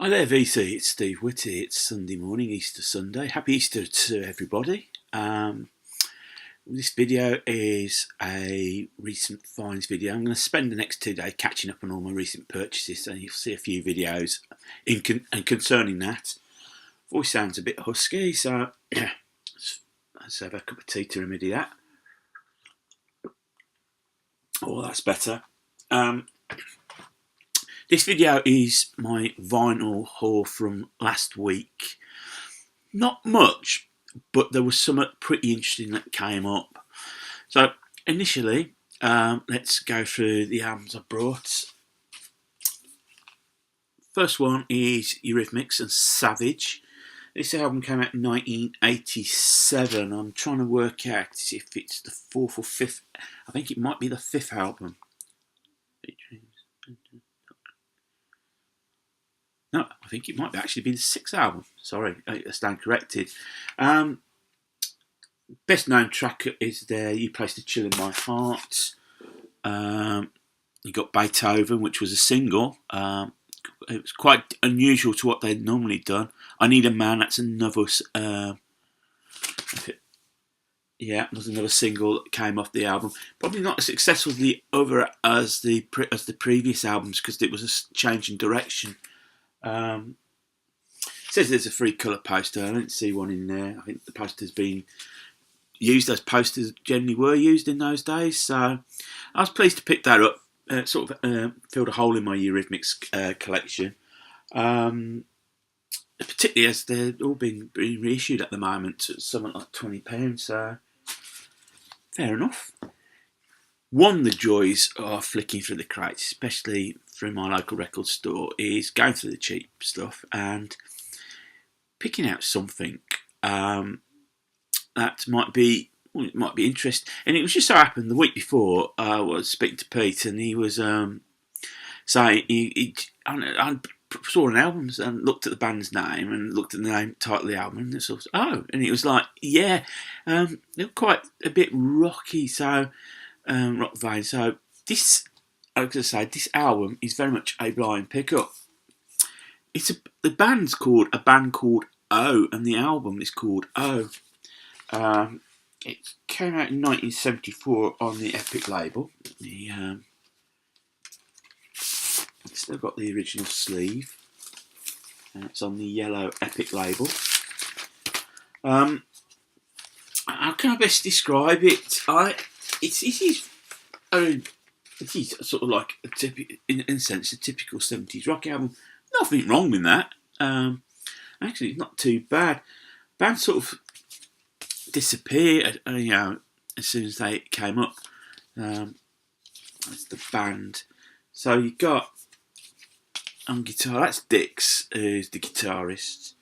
Hi there, VC. It's Steve Whitty. It's Sunday morning, Easter Sunday. Happy Easter to everybody. This video is a recent finds video. I'm going to spend the next 2 days catching up on all my recent purchases, and you'll see a few videos and concerning that. Voice sounds a bit husky, so let's have a cup of tea to remedy that. Oh, that's better. This video is my vinyl haul from last week. Not much, but there was something pretty interesting that came up. So initially, let's go through the albums I brought. First one is Eurythmics and Savage. This album came out in 1987. I'm trying to work out if it's the fourth or fifth. I think it might be the fifth album. No, I think it might actually be the sixth album. Sorry, I stand corrected. Best known track is there, You Placed a Chill in My Heart. You got Beethoven, which was a single. It was quite unusual to what they'd normally done. I Need a Man, that's another... there's another single that came off the album. Probably not as successful as the previous albums because it was a change in direction. It says there's a free colour poster. I didn't see one in there. I think the poster's been used as posters generally were used in those days. So I was pleased to pick that up. Filled a hole in my Eurythmics collection. Particularly as they're all being reissued at the moment at something like £20. So fair enough. One of the joys of flicking through the crates, especially through my local record store, is going through the cheap stuff and picking out something that might be interesting. And it was just so happened the week before I was speaking to Pete, and he was saying I saw an album and looked at the band's name and looked at the name title of the album, and sort of, and it was like, they're quite a bit rocky, so rock vein. So this, like I say, this album is very much a blind pickup. The band's called O, and the album is called O. It came out in 1974 on the Epic label. It's still got the original sleeve. It's on the yellow Epic label. How can I best describe it? It is sort of like in a sense, a typical 70s rock album. Nothing wrong with that. Actually, it's not too bad. Band sort of disappeared, as soon as they came up. That's the band. So you got on guitar, that's Dix, who's the guitarist.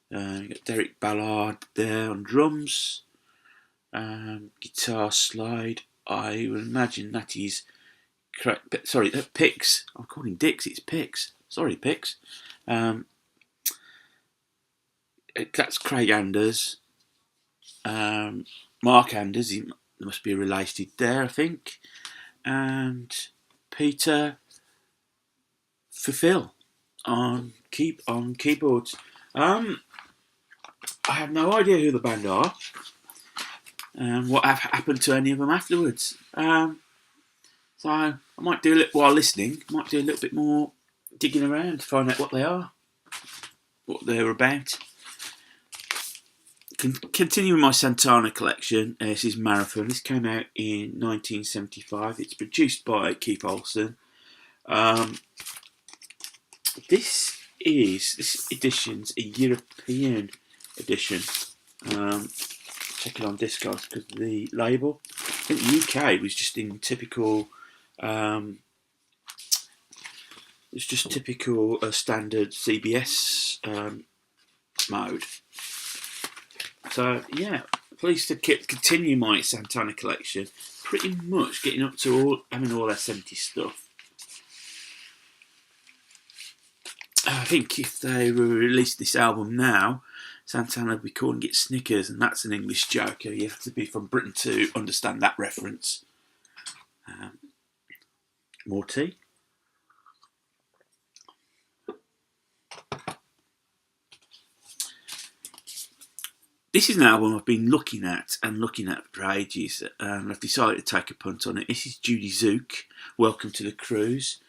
You got Derek Ballard there on drums. Guitar slide. I would imagine that is correct. Sorry, Pix. I'm calling Dix. It's Pix. Sorry, Pix. That's Craig Anders. Mark Anders. He must be related there, I think. And Peter Fulfil on keyboards. I have no idea who the band are. What have happened to any of them afterwards. So I might do while listening. Might do a little bit more digging around to find out what they are, what they're about. Continuing my Santana collection, this is Marathon. This came out in 1975. It's produced by Keith Olsen. This edition's a European edition. Check it on Discogs because of the label. I think the UK was just in typical. It's just typical standard CBS mode. So yeah, pleased to continue my Santana collection. Pretty much getting up to having all their 70s stuff. I think if they were released this album now, Santana would be calling it Snickers, and that's an English joke. You have to be from Britain to understand that reference. More tea. This is an album I've been looking at for ages, and I've decided to take a punt on it. This is Judy Zook, Welcome to the Cruise,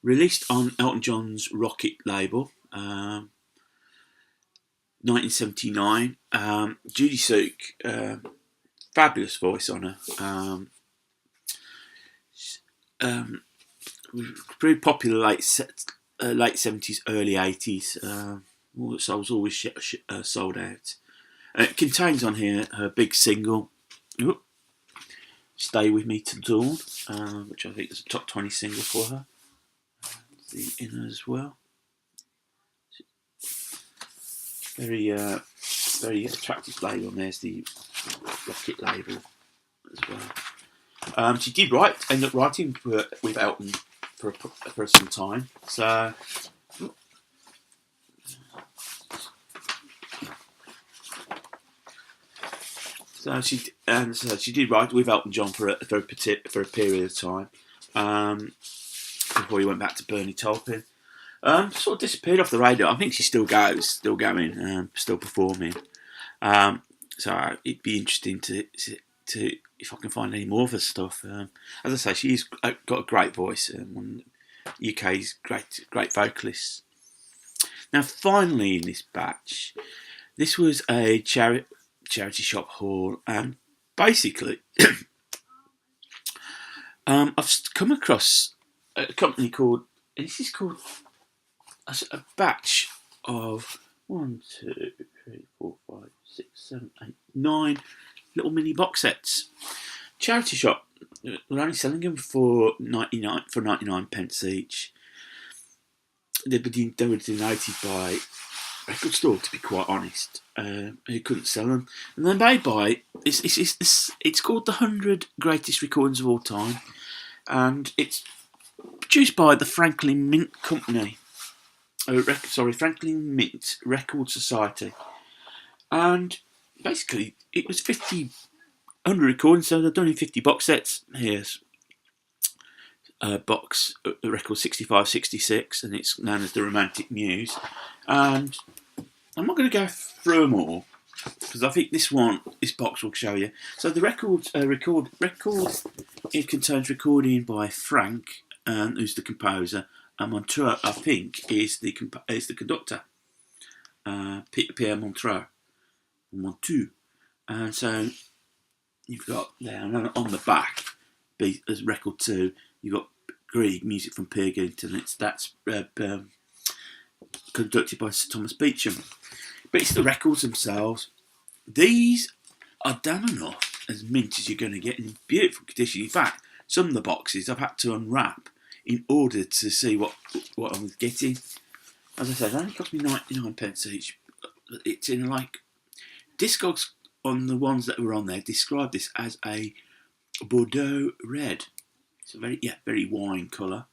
released on Elton John's Rocket label, 1979. Judy Zook, fabulous voice on her. Very popular late 70s, early 80s. So I was always sold out. It contains on here her big single, Stay With Me Till Dawn, which I think is a top 20 single for her. The inner as well. Very attractive label, and there's the Rocket label as well. She did end up writing with Elton for some time. So she did write with Elton John for a period of time before he went back to Bernie Taupin. Sort of disappeared off the radio. I think she still going, still performing. So it'd be interesting to if I can find any more of her stuff. As I say, she's got a great voice. One of UK's great vocalists. Now, finally in this batch, this was a charity shop haul, and basically, I've come across a company called. This is called a batch of 1, 2, 3, 4, 5, 6, 7, 8, 9 little mini box sets. Charity shop. We're only selling them for 99 pence each. They were donated by record store, to be quite honest, who couldn't sell them, and then they buy. It's called the 100 Greatest Recordings of All Time, and it's produced by the Franklin Mint Company. Franklin Mint Record Society, and basically it was 100 recordings, so they've done in 50 box sets. Here's box record 65, 66, and it's known as the Romantic Muse. And I'm not going to go through them all because I think this box will show you. So the record it contains recording by Frank, who's the composer, and Montreux, I think, is the conductor. Pierre Montreux. And so you've got there on the back, as record 2, you've got Grieg, music from Peer Gynt, and that's conducted by Sir Thomas Beecham. But it's the records themselves. These are done enough, as mint as you're going to get, in beautiful condition. In fact, some of the boxes I've had to unwrap in order to see what I was getting. As I said, it only cost me 99 pence each. It's in Discogs on the ones that were on there described this as a Bordeaux red. It's a very wine colour.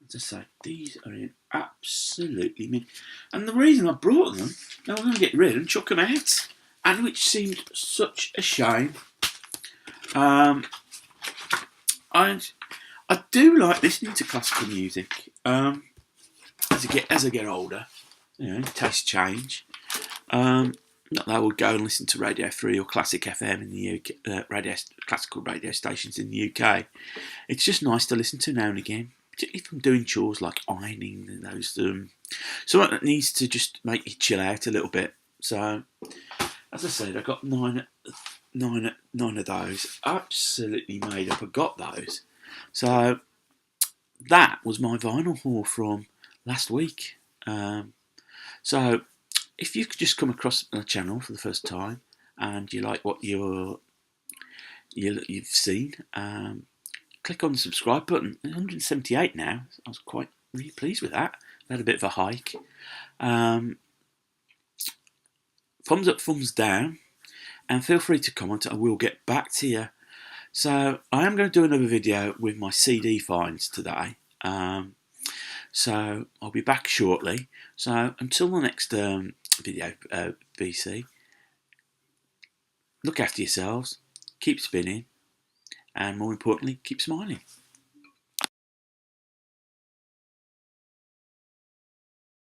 As I say, these are in absolutely mint. And the reason I brought them, I was going to get rid and chuck them out, and which seemed such a shame. I do like listening to classical music. As I get older, tastes change. Not that I would go and listen to Radio 3 or Classic FM in the UK, classical radio stations in the UK. It's just nice to listen to now and again, particularly if I'm doing chores like ironing and those. Something that needs to just make you chill out a little bit. So, as I said, I got nine of those. Absolutely made up. I got those. So that was my vinyl haul from last week. So if you could just come across the channel for the first time and you like what you've seen, click on the subscribe button. 178 now. I was really pleased with that. I had a bit of a hike. Thumbs up, thumbs down, and feel free to comment. I will get back to you. So I am going to do another video with my CD finds today. So I'll be back shortly. So until the next video, VC, look after yourselves, keep spinning, and more importantly, keep smiling.